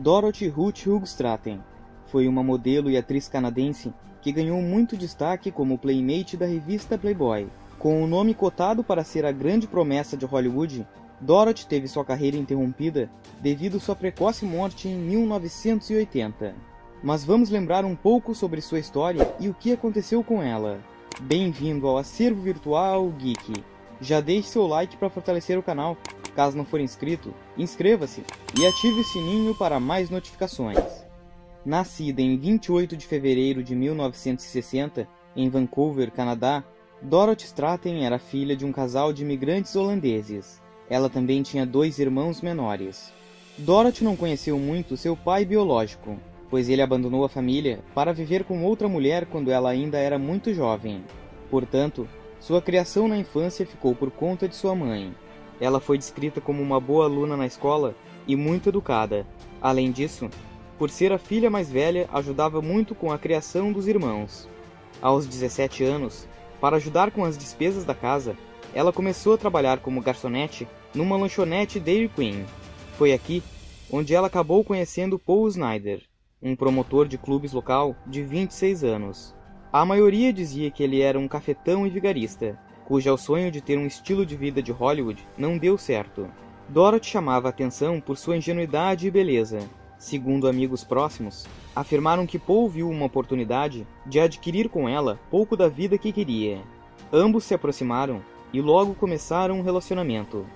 Dorothy Ruth Hoogstraten foi uma modelo e atriz canadense que ganhou muito destaque como playmate da revista Playboy. Com o nome cotado para ser a grande promessa de Hollywood, Dorothy teve sua carreira interrompida devido sua precoce morte em 1980. Mas vamos lembrar um pouco sobre sua história e o que aconteceu com ela. Bem-vindo ao Acervo Virtual Geek. Já deixe seu like para fortalecer o canal. Caso não for inscrito, inscreva-se e ative o sininho para mais notificações. Nascida em 28 de fevereiro de 1960, em Vancouver, Canadá, Dorothy Straten era filha de um casal de imigrantes holandeses. Ela também tinha 2 irmãos menores. Dorothy não conheceu muito seu pai biológico, pois ele abandonou a família para viver com outra mulher quando ela ainda era muito jovem. Portanto, sua criação na infância ficou por conta de sua mãe. Ela foi descrita como uma boa aluna na escola e muito educada. Além disso, por ser a filha mais velha, ajudava muito com a criação dos irmãos. Aos 17 anos, para ajudar com as despesas da casa, ela começou a trabalhar como garçonete numa lanchonete Dairy Queen. Foi aqui onde ela acabou conhecendo Paul Snider, um promotor de clubes local de 26 anos. A maioria dizia que ele era um cafetão e vigarista, cujo sonho de ter um estilo de vida de Hollywood não deu certo. Dorothy chamava a atenção por sua ingenuidade e beleza. Segundo amigos próximos, afirmaram que Paul viu uma oportunidade de adquirir com ela pouco da vida que queria. Ambos se aproximaram e logo começaram um relacionamento.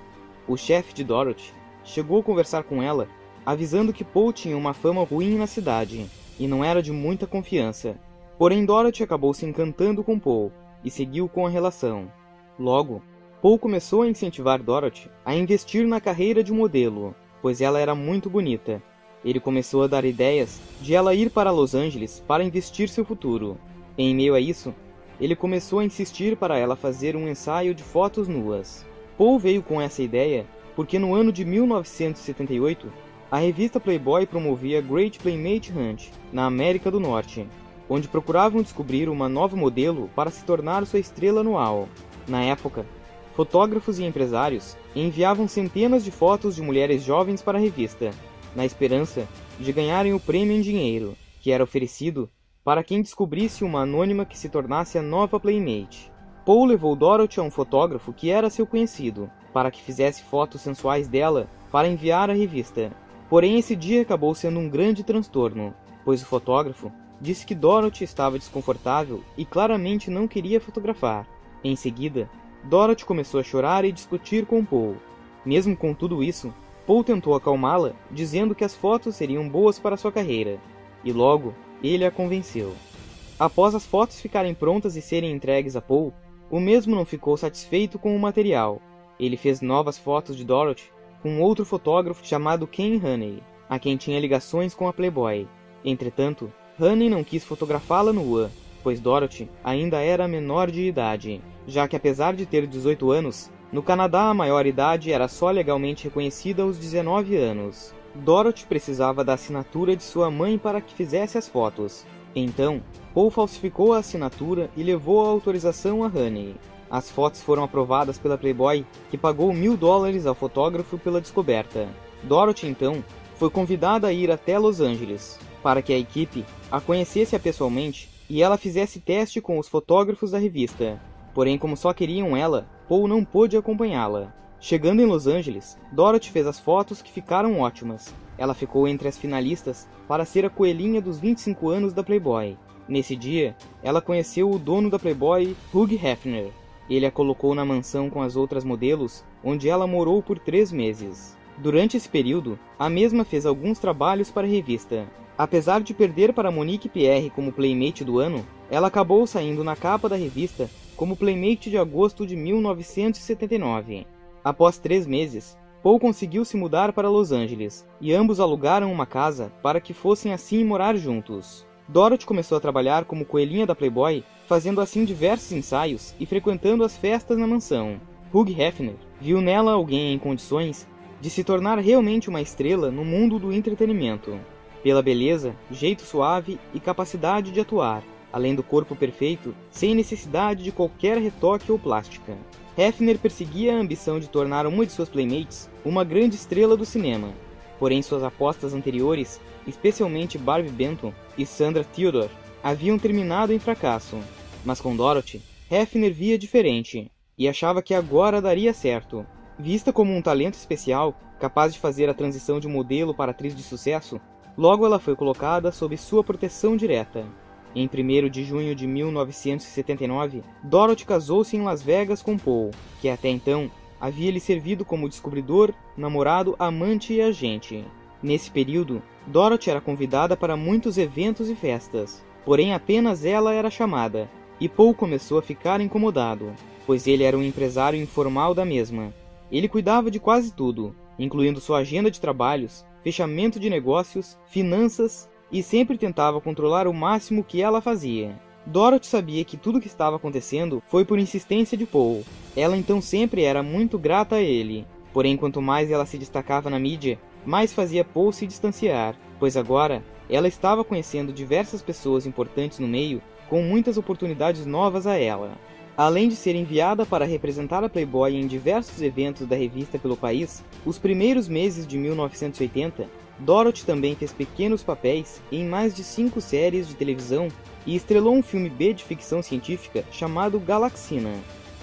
O chefe de Dorothy chegou a conversar com ela, avisando que Paul tinha uma fama ruim na cidade e não era de muita confiança. Porém, Dorothy acabou se encantando com Paul e seguiu com a relação. Logo, Paul começou a incentivar Dorothy a investir na carreira de modelo, pois ela era muito bonita. Ele começou a dar ideias de ela ir para Los Angeles para investir seu futuro. Em meio a isso, ele começou a insistir para ela fazer um ensaio de fotos nuas. Paul veio com essa ideia porque no ano de 1978, a revista Playboy promovia Great Playmate Hunt na América do Norte, onde procuravam descobrir uma nova modelo para se tornar sua estrela anual. Na época, fotógrafos e empresários enviavam centenas de fotos de mulheres jovens para a revista, na esperança de ganharem o prêmio em dinheiro, que era oferecido para quem descobrisse uma anônima que se tornasse a nova Playmate. Paul levou Dorothy a um fotógrafo que era seu conhecido, para que fizesse fotos sensuais dela para enviar à revista. Porém, esse dia acabou sendo um grande transtorno, pois o fotógrafo disse que Dorothy estava desconfortável e claramente não queria fotografar. Em seguida, Dorothy começou a chorar e discutir com Paul. Mesmo com tudo isso, Paul tentou acalmá-la, dizendo que as fotos seriam boas para sua carreira, e logo ele a convenceu. Após as fotos ficarem prontas e serem entregues a Paul, o mesmo não ficou satisfeito com o material. Ele fez novas fotos de Dorothy com outro fotógrafo chamado Ken Honey, a quem tinha ligações com a Playboy. Entretanto, Honey não quis fotografá-la nua, pois Dorothy ainda era menor de idade, já que apesar de ter 18 anos, no Canadá a maioridade era só legalmente reconhecida aos 19 anos. Dorothy precisava da assinatura de sua mãe para que fizesse as fotos. Então, Paul falsificou a assinatura e levou a autorização a Honey. As fotos foram aprovadas pela Playboy, que pagou $1000 ao fotógrafo pela descoberta. Dorothy, então, foi convidada a ir até Los Angeles, para que a equipe a conhecesse pessoalmente e ela fizesse teste com os fotógrafos da revista. Porém, como só queriam ela, Paul não pôde acompanhá-la. Chegando em Los Angeles, Dorothy fez as fotos que ficaram ótimas. Ela ficou entre as finalistas para ser a coelhinha dos 25 anos da Playboy. Nesse dia, ela conheceu o dono da Playboy, Hugh Hefner. Ele a colocou na mansão com as outras modelos, onde ela morou por 3 meses. Durante esse período, a mesma fez alguns trabalhos para a revista. Apesar de perder para Monique Pierre como Playmate do ano, ela acabou saindo na capa da revista como Playmate de agosto de 1979. Após 3 meses, Paul conseguiu se mudar para Los Angeles, e ambos alugaram uma casa para que fossem assim morar juntos. Dorothy começou a trabalhar como coelhinha da Playboy, fazendo assim diversos ensaios e frequentando as festas na mansão. Hugh Hefner viu nela alguém em condições de se tornar realmente uma estrela no mundo do entretenimento, pela beleza, jeito suave e capacidade de atuar, além do corpo perfeito, sem necessidade de qualquer retoque ou plástica. Hefner perseguia a ambição de tornar uma de suas playmates uma grande estrela do cinema. Porém, suas apostas anteriores, especialmente Barbie Benton e Sandra Theodore, haviam terminado em fracasso. Mas com Dorothy, Hefner via diferente, e achava que agora daria certo. Vista como um talento especial, capaz de fazer a transição de modelo para atriz de sucesso, logo ela foi colocada sob sua proteção direta. Em 1º de junho de 1979, Dorothy casou-se em Las Vegas com Paul, que até então havia lhe servido como descobridor, namorado, amante e agente. Nesse período, Dorothy era convidada para muitos eventos e festas, porém apenas ela era chamada, e Paul começou a ficar incomodado, pois ele era um empresário informal da mesma. Ele cuidava de quase tudo, incluindo sua agenda de trabalhos, fechamento de negócios, finanças, e sempre tentava controlar o máximo que ela fazia. Dorothy sabia que tudo o que estava acontecendo foi por insistência de Paul. Ela então sempre era muito grata a ele. Porém, quanto mais ela se destacava na mídia, mais fazia Paul se distanciar, pois agora ela estava conhecendo diversas pessoas importantes no meio, com muitas oportunidades novas a ela. Além de ser enviada para representar a Playboy em diversos eventos da revista pelo país, os primeiros meses de 1980, Dorothy também fez pequenos papéis em mais de 5 séries de televisão e estrelou um filme B de ficção científica chamado Galaxina.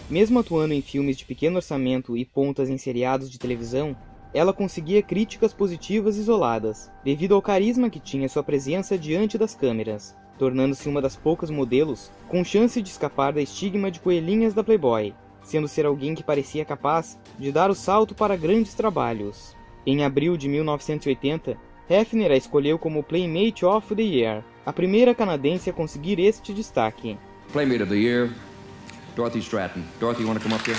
Mesmo atuando em filmes de pequeno orçamento e pontas em seriados de televisão, ela conseguia críticas positivas isoladas, devido ao carisma que tinha sua presença diante das câmeras, tornando-se uma das poucas modelos com chance de escapar da estigma de coelhinhas da Playboy, sendo ser alguém que parecia capaz de dar o salto para grandes trabalhos. Em abril de 1980, Hefner a escolheu como Playmate of the Year, a primeira canadense a conseguir este destaque. Playmate of the Year, Dorothy Stratton. Dorothy, you want to come up here?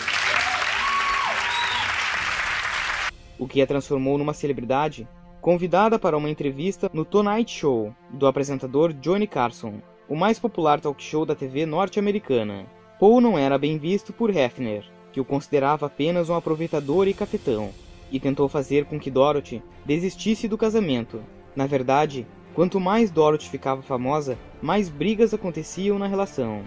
O que a transformou numa celebridade, convidada para uma entrevista no Tonight Show, do apresentador Johnny Carson, o mais popular talk show da TV norte-americana. Paul não era bem visto por Hefner, que o considerava apenas um aproveitador e cafetão, e tentou fazer com que Dorothy desistisse do casamento. Na verdade, quanto mais Dorothy ficava famosa, mais brigas aconteciam na relação.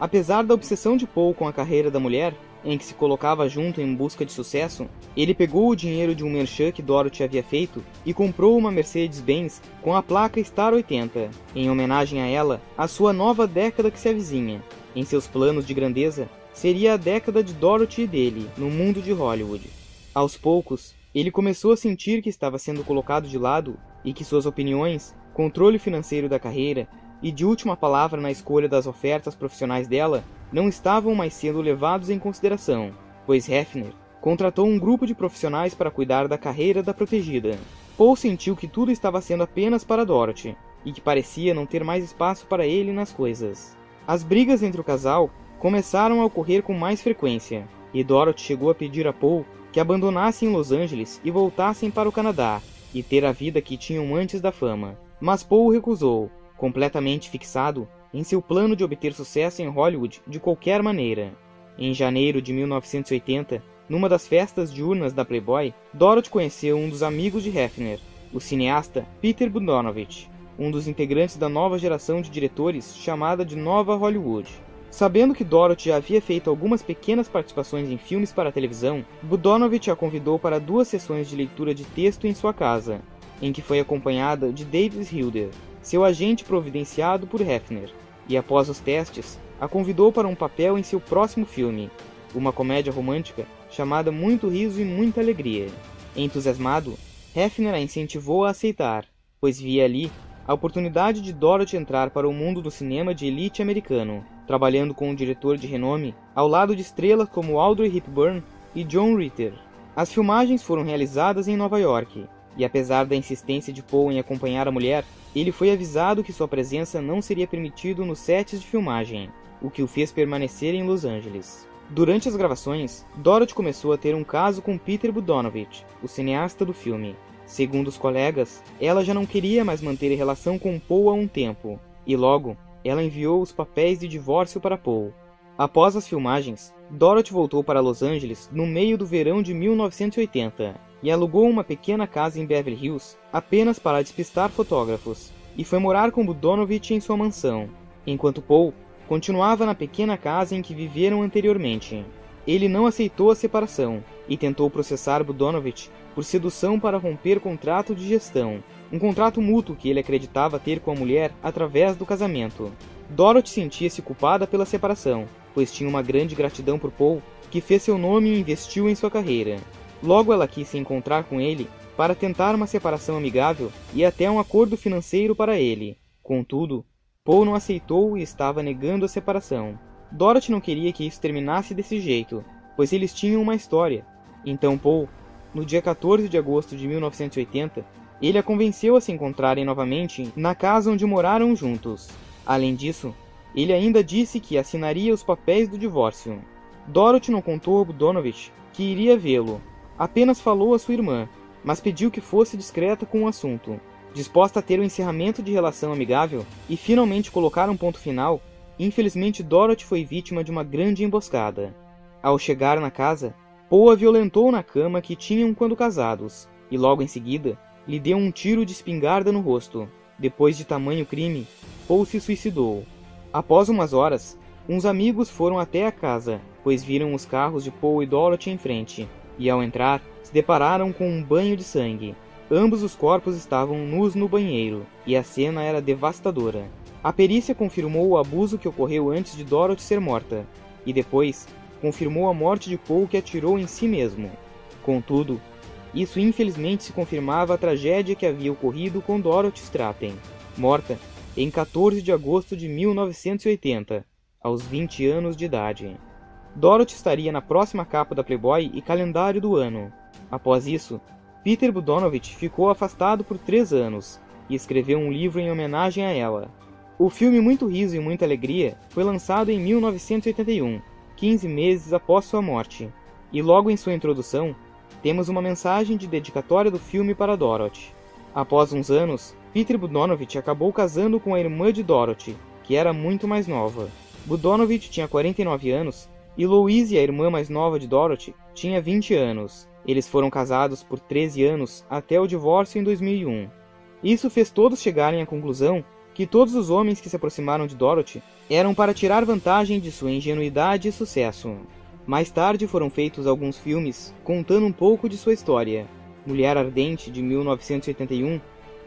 Apesar da obsessão de Paul com a carreira da mulher, em que se colocava junto em busca de sucesso, ele pegou o dinheiro de um merchan que Dorothy havia feito e comprou uma Mercedes-Benz com a placa Star 80, em homenagem a ela, a sua nova década que se avizinha. Em seus planos de grandeza, seria a década de Dorothy e dele, no mundo de Hollywood. Aos poucos, ele começou a sentir que estava sendo colocado de lado e que suas opiniões, controle financeiro da carreira e de última palavra na escolha das ofertas profissionais dela não estavam mais sendo levados em consideração, pois Hefner contratou um grupo de profissionais para cuidar da carreira da protegida. Paul sentiu que tudo estava sendo apenas para Dorothy e que parecia não ter mais espaço para ele nas coisas. As brigas entre o casal começaram a ocorrer com mais frequência, e Dorothy chegou a pedir a Paul que abandonassem Los Angeles e voltassem para o Canadá, e ter a vida que tinham antes da fama. Mas Paul recusou, completamente fixado em seu plano de obter sucesso em Hollywood de qualquer maneira. Em janeiro de 1980, numa das festas diurnas da Playboy, Dorothy conheceu um dos amigos de Hefner, o cineasta Peter Bogdanovich, um dos integrantes da nova geração de diretores chamada de Nova Hollywood. Sabendo que Dorothy já havia feito algumas pequenas participações em filmes para a televisão, Bogdanovich a convidou para 2 sessões de leitura de texto em sua casa, em que foi acompanhada de David Hilder, seu agente providenciado por Hefner, e após os testes, a convidou para um papel em seu próximo filme, uma comédia romântica chamada Muito Riso e Muita Alegria. Entusiasmado, Hefner a incentivou a aceitar, pois via ali a oportunidade de Dorothy entrar para o mundo do cinema de elite americano, trabalhando com um diretor de renome, ao lado de estrelas como Audrey Hepburn e John Ritter. As filmagens foram realizadas em Nova York, e apesar da insistência de Paul em acompanhar a mulher, ele foi avisado que sua presença não seria permitido nos sets de filmagem, o que o fez permanecer em Los Angeles. Durante as gravações, Dorothy começou a ter um caso com Peter Bogdanovich, o cineasta do filme. Segundo os colegas, ela já não queria mais manter relação com Paul há um tempo, e logo, ela enviou os papéis de divórcio para Paul. Após as filmagens, Dorothy voltou para Los Angeles no meio do verão de 1980 e alugou uma pequena casa em Beverly Hills apenas para despistar fotógrafos, e foi morar com Bogdanovich em sua mansão, enquanto Paul continuava na pequena casa em que viveram anteriormente. Ele não aceitou a separação e tentou processar Bogdanovich por sedução para romper contrato de gestão, um contrato mútuo que ele acreditava ter com a mulher através do casamento. Dorothy sentia-se culpada pela separação, pois tinha uma grande gratidão por Paul, que fez seu nome e investiu em sua carreira. Logo ela quis se encontrar com ele para tentar uma separação amigável e até um acordo financeiro para ele. Contudo, Paul não aceitou e estava negando a separação. Dorothy não queria que isso terminasse desse jeito, pois eles tinham uma história. Então Paul, no dia 14 de agosto de 1980, ele a convenceu a se encontrarem novamente na casa onde moraram juntos. Além disso, ele ainda disse que assinaria os papéis do divórcio. Dorothy não contou a Budonovich que iria vê-lo, apenas falou a sua irmã, mas pediu que fosse discreta com o assunto. Disposta a ter o encerramento de relação amigável e finalmente colocar um ponto final, infelizmente Dorothy foi vítima de uma grande emboscada. Ao chegar na casa, Paul a violentou na cama que tinham quando casados, e logo em seguida, lhe deu um tiro de espingarda no rosto. Depois de tamanho crime, Paul se suicidou. Após umas horas, uns amigos foram até a casa, pois viram os carros de Paul e Dorothy em frente, e ao entrar, se depararam com um banho de sangue. Ambos os corpos estavam nus no banheiro, e a cena era devastadora. A perícia confirmou o abuso que ocorreu antes de Dorothy ser morta, e depois confirmou a morte de Paul que atirou em si mesmo. Contudo, isso infelizmente se confirmava a tragédia que havia ocorrido com Dorothy Stratten, morta em 14 de agosto de 1980, aos 20 anos de idade. Dorothy estaria na próxima capa da Playboy e calendário do ano. Após isso, Peter Budonovich ficou afastado por 3 anos e escreveu um livro em homenagem a ela. O filme Muito Riso e Muita Alegria foi lançado em 1981, 15 meses após sua morte, e logo em sua introdução, temos uma mensagem de dedicatória do filme para Dorothy. Após uns anos, Peter Budonovich acabou casando com a irmã de Dorothy, que era muito mais nova. Budonovich tinha 49 anos e Louise, a irmã mais nova de Dorothy, tinha 20 anos. Eles foram casados por 13 anos até o divórcio em 2001. Isso fez todos chegarem à conclusão que todos os homens que se aproximaram de Dorothy eram para tirar vantagem de sua ingenuidade e sucesso. Mais tarde foram feitos alguns filmes contando um pouco de sua história. Mulher Ardente, de 1981,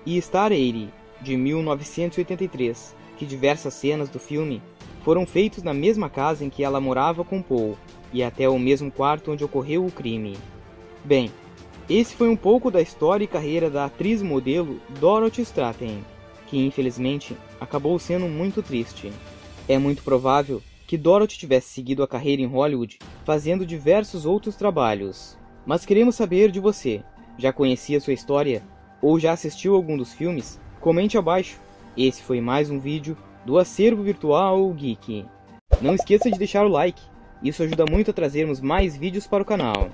e Star 80, de 1983, que diversas cenas do filme foram feitos na mesma casa em que ela morava com Paul, e até o mesmo quarto onde ocorreu o crime. Bem, esse foi um pouco da história e carreira da atriz e modelo Dorothy Stratten, que infelizmente acabou sendo muito triste. É muito provável que Dorothy tivesse seguido a carreira em Hollywood, fazendo diversos outros trabalhos. Mas queremos saber de você. Já conhecia sua história? Ou já assistiu algum dos filmes? Comente abaixo. Esse foi mais um vídeo do Acervo Virtual Geek. Não esqueça de deixar o like. Isso ajuda muito a trazermos mais vídeos para o canal.